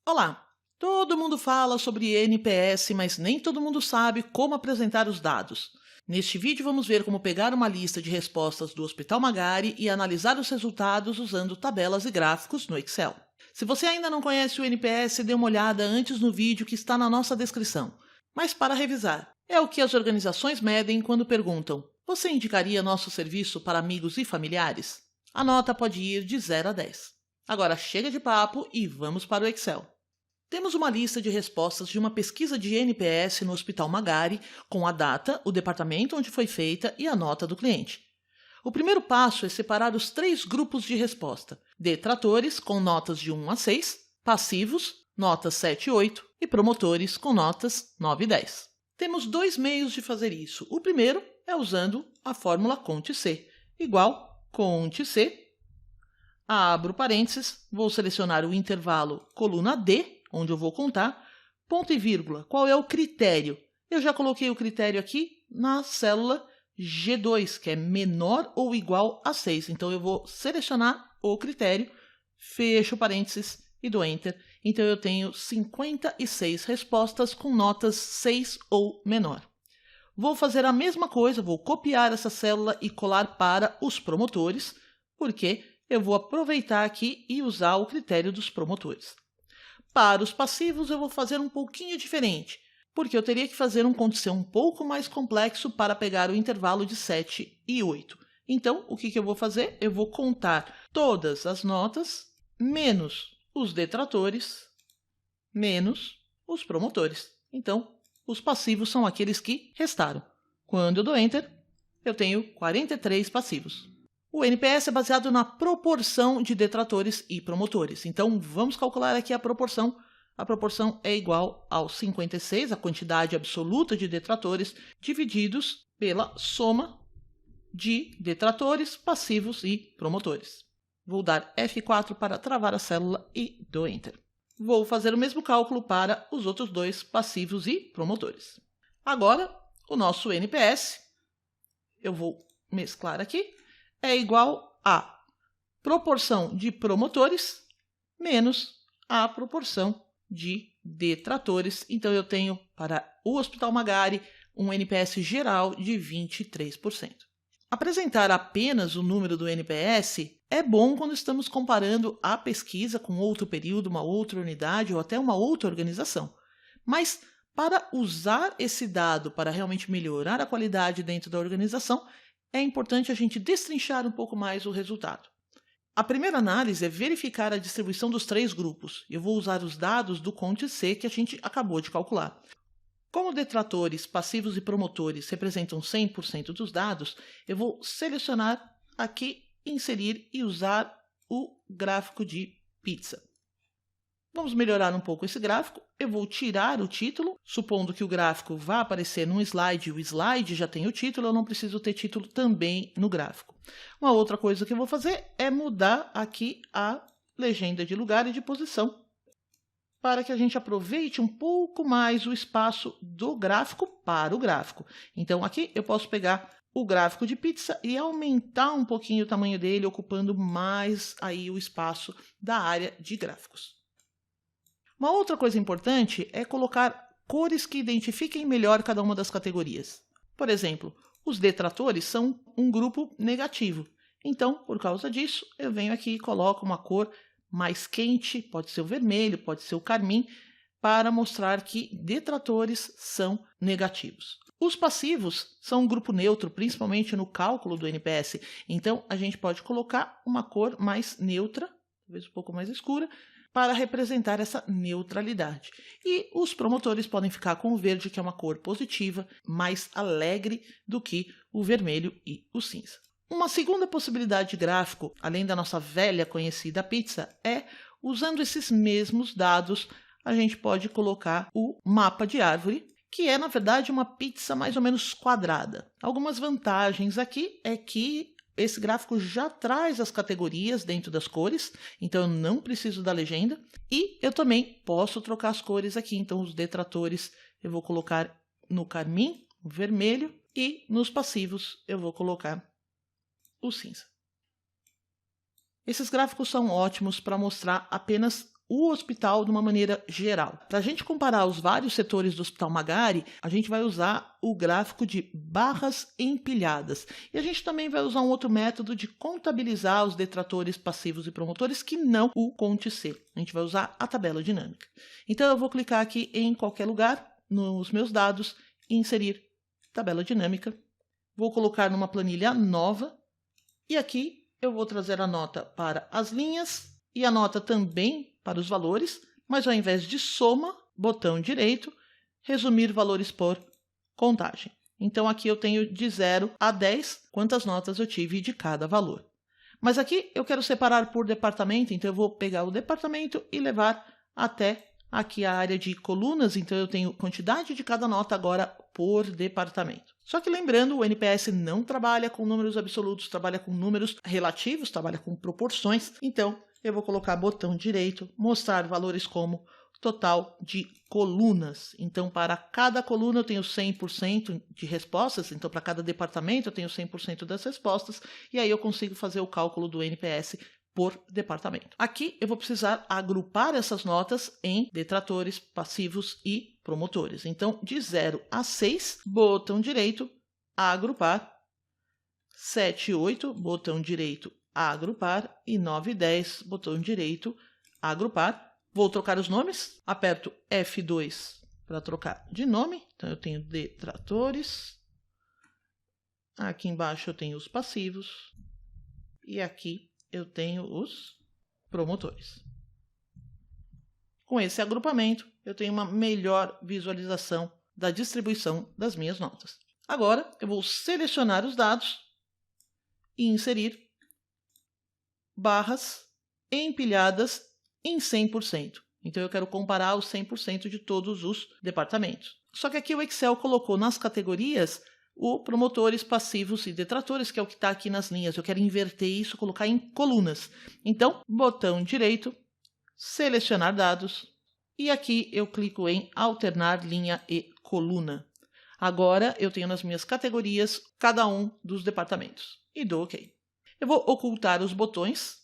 Olá! Todo mundo fala sobre NPS, mas nem todo mundo sabe como apresentar os dados. Neste vídeo vamos ver como pegar uma lista de respostas do Hospital Magari e analisar os resultados usando tabelas e gráficos no Excel. Se você ainda não conhece o NPS, dê uma olhada antes no vídeo que está na nossa descrição. Mas para revisar, é o que as organizações medem quando perguntam: você indicaria nosso serviço para amigos e familiares? A nota pode ir de 0 a 10. Agora chega de papo e vamos para o Excel. Temos uma lista de respostas de uma pesquisa de NPS no Hospital Magari, com a data, o departamento onde foi feita e a nota do cliente. O primeiro passo é separar os 3 grupos de resposta: detratores, com notas de 1 a 6, passivos, notas 7 e 8, e promotores, com notas 9 e 10. Temos 2 meios de fazer isso. O primeiro é usando a fórmula CONT-C, igual CONT-C, abro parênteses, vou selecionar o intervalo coluna D, onde eu vou contar, ponto e vírgula. Qual é o critério? Eu já coloquei o critério aqui na célula G2, que é menor ou igual a 6. Então, eu vou selecionar o critério, fecho parênteses e dou Enter. Então, eu tenho 56 respostas com notas 6 ou menor. Vou fazer a mesma coisa, vou copiar essa célula e colar para os promotores, porque eu vou aproveitar aqui e usar o critério dos promotores. Para os passivos, eu vou fazer um pouquinho diferente, porque eu teria que fazer um CONT-C um pouco mais complexo para pegar o intervalo de 7 e 8. Então, o que eu vou fazer? Eu vou contar todas as notas, menos os detratores, menos os promotores. Então, os passivos são aqueles que restaram. Quando eu dou Enter, eu tenho 43 passivos. O NPS é baseado na proporção de detratores e promotores. Então, vamos calcular aqui a proporção. A proporção é igual ao 56, a quantidade absoluta de detratores, divididos pela soma de detratores, passivos e promotores. Vou dar F4 para travar a célula e dou Enter. Vou fazer o mesmo cálculo para os outros 2 passivos e promotores. Agora, o nosso NPS, eu vou mesclar aqui, é igual a proporção de promotores menos a proporção de detratores. Então, eu tenho para o Hospital Magari um NPS geral de 23%. Apresentar apenas o número do NPS é bom quando estamos comparando a pesquisa com outro período, uma outra unidade ou até uma outra organização. Mas, para usar esse dado para realmente melhorar a qualidade dentro da organização, é importante a gente destrinchar um pouco mais o resultado. A primeira análise é verificar a distribuição dos 3 grupos. Eu vou usar os dados do CONT-C que a gente acabou de calcular. Como detratores, passivos e promotores representam 100% dos dados, eu vou selecionar aqui, inserir e usar o gráfico de pizza. Vamos melhorar um pouco esse gráfico. Eu vou tirar o título, supondo que o gráfico vá aparecer num slide, o slide já tem o título, eu não preciso ter título também no gráfico. Uma outra coisa que eu vou fazer é mudar aqui a legenda de lugar e de posição, para que a gente aproveite um pouco mais o espaço do gráfico para o gráfico. Então, aqui eu posso pegar o gráfico de pizza e aumentar um pouquinho o tamanho dele, ocupando mais aí o espaço da área de gráficos. Uma outra coisa importante é colocar cores que identifiquem melhor cada uma das categorias. Por exemplo, os detratores são um grupo negativo. Então, por causa disso, eu venho aqui e coloco uma cor mais quente, pode ser o vermelho, pode ser o carmim, para mostrar que detratores são negativos. Os passivos são um grupo neutro, principalmente no cálculo do NPS. Então, a gente pode colocar uma cor mais neutra, talvez um pouco mais escura, para representar essa neutralidade. E os promotores podem ficar com o verde, que é uma cor positiva, mais alegre do que o vermelho e o cinza. Uma segunda possibilidade de gráfico, além da nossa velha conhecida pizza, é, usando esses mesmos dados, a gente pode colocar o mapa de árvore, que é, na verdade, uma pizza mais ou menos quadrada. Algumas vantagens aqui é que esse gráfico já traz as categorias dentro das cores, então eu não preciso da legenda. E eu também posso trocar as cores aqui, então os detratores eu vou colocar no carmim, o vermelho, e nos passivos eu vou colocar o cinza. Esses gráficos são ótimos para mostrar apenas o hospital de uma maneira geral. Para a gente comparar os vários setores do Hospital Magari, a gente vai usar o gráfico de barras empilhadas. E a gente também vai usar um outro método de contabilizar os detratores passivos e promotores, que não o Conte-C. A gente vai usar a tabela dinâmica. Então eu vou clicar aqui em qualquer lugar, nos meus dados, e inserir tabela dinâmica. Vou colocar numa planilha nova. E aqui eu vou trazer a nota para as linhas e a nota também para os valores, mas ao invés de soma, botão direito, resumir valores por contagem. Então aqui eu tenho de 0 a 10 quantas notas eu tive de cada valor. Mas aqui eu quero separar por departamento, então eu vou pegar o departamento e levar até aqui a área de colunas, então eu tenho quantidade de cada nota agora por departamento. Só que lembrando, o NPS não trabalha com números absolutos, trabalha com números relativos, trabalha com proporções, então eu vou colocar botão direito, mostrar valores como total de colunas. Então, para cada coluna eu tenho 100% de respostas, então para cada departamento eu tenho 100% das respostas, e aí eu consigo fazer o cálculo do NPS por departamento. Aqui eu vou precisar agrupar essas notas em detratores, passivos e promotores. Então, de 0 a 6, botão direito, agrupar, 7 e 8, botão direito, agrupar, e 9 e 10, botão direito, agrupar. Vou trocar os nomes, aperto F2 para trocar de nome. Então eu tenho detratores, aqui embaixo eu tenho os passivos e aqui eu tenho os promotores. Com esse agrupamento, eu tenho uma melhor visualização da distribuição das minhas notas. Agora eu vou selecionar os dados e inserir barras empilhadas em 100%. Então eu quero comparar os 100% de todos os departamentos. Só que aqui o Excel colocou nas categorias o promotores, passivos e detratores, que é o que está aqui nas linhas. Eu quero inverter isso, colocar em colunas. Então, botão direito, selecionar dados, e aqui eu clico em alternar linha e coluna. Agora eu tenho nas minhas categorias cada um dos departamentos. E dou OK. Eu vou ocultar os botões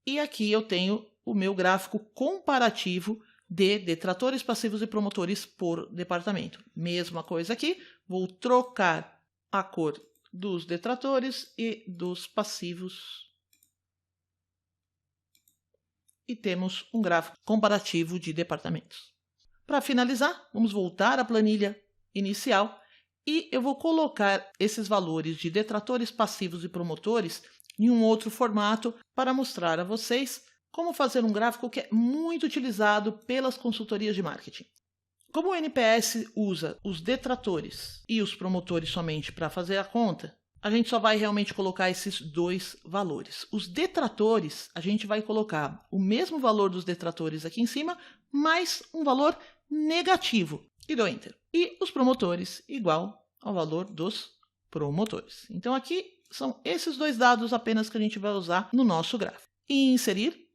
e aqui eu tenho o meu gráfico comparativo de detratores, passivos e promotores por departamento. Mesma coisa aqui, vou trocar a cor dos detratores e dos passivos. E temos um gráfico comparativo de departamentos. Para finalizar, vamos voltar à planilha inicial e eu vou colocar esses valores de detratores, passivos e promotores em um outro formato para mostrar a vocês como fazer um gráfico que é muito utilizado pelas consultorias de marketing. Como o NPS usa os detratores e os promotores somente para fazer a conta, a gente só vai realmente colocar esses dois valores. Os detratores, a gente vai colocar o mesmo valor dos detratores aqui em cima, mais um valor negativo. E dou Enter. E os promotores, igual ao valor dos promotores. Então aqui são esses dois dados apenas que a gente vai usar no nosso gráfico. E inserir.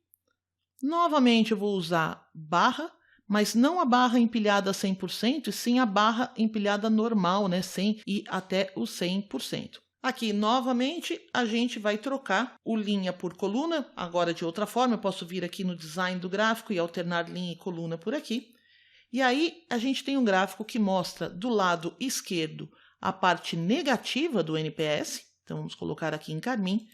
Novamente eu vou usar barra, mas não a barra empilhada 100%, e sim a barra empilhada normal, né, 100 e até o 100%. Aqui, novamente, a gente vai trocar o linha por coluna, agora de outra forma, eu posso vir aqui no design do gráfico e alternar linha e coluna por aqui. E aí, a gente tem um gráfico que mostra do lado esquerdo a parte negativa do NPS, então vamos colocar aqui em carmim,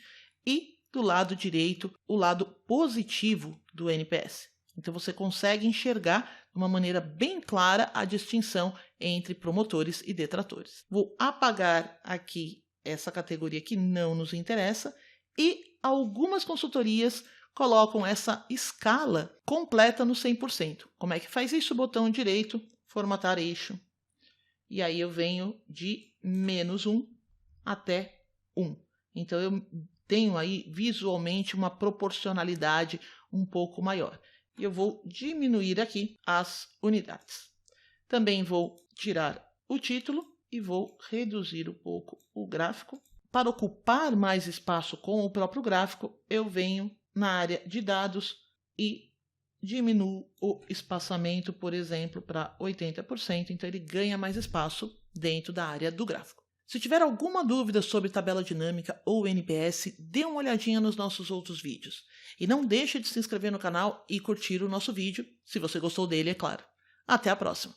e do lado direito o lado positivo do NPS. Então você consegue enxergar de uma maneira bem clara a distinção entre promotores e detratores. Vou apagar aqui essa categoria que não nos interessa e algumas consultorias colocam essa escala completa no 100%. Como é que faz isso? Botão direito, formatar eixo. E aí eu venho de -1 até 1. Então eu tenho aí visualmente uma proporcionalidade um pouco maior. E eu vou diminuir aqui as unidades. Também vou tirar o título e vou reduzir um pouco o gráfico. Para ocupar mais espaço com o próprio gráfico, eu venho na área de dados e diminuo o espaçamento, por exemplo, para 80%. Então ele ganha mais espaço dentro da área do gráfico. Se tiver alguma dúvida sobre tabela dinâmica ou NPS, dê uma olhadinha nos nossos outros vídeos. E não deixe de se inscrever no canal e curtir o nosso vídeo, se você gostou dele, é claro. Até a próxima!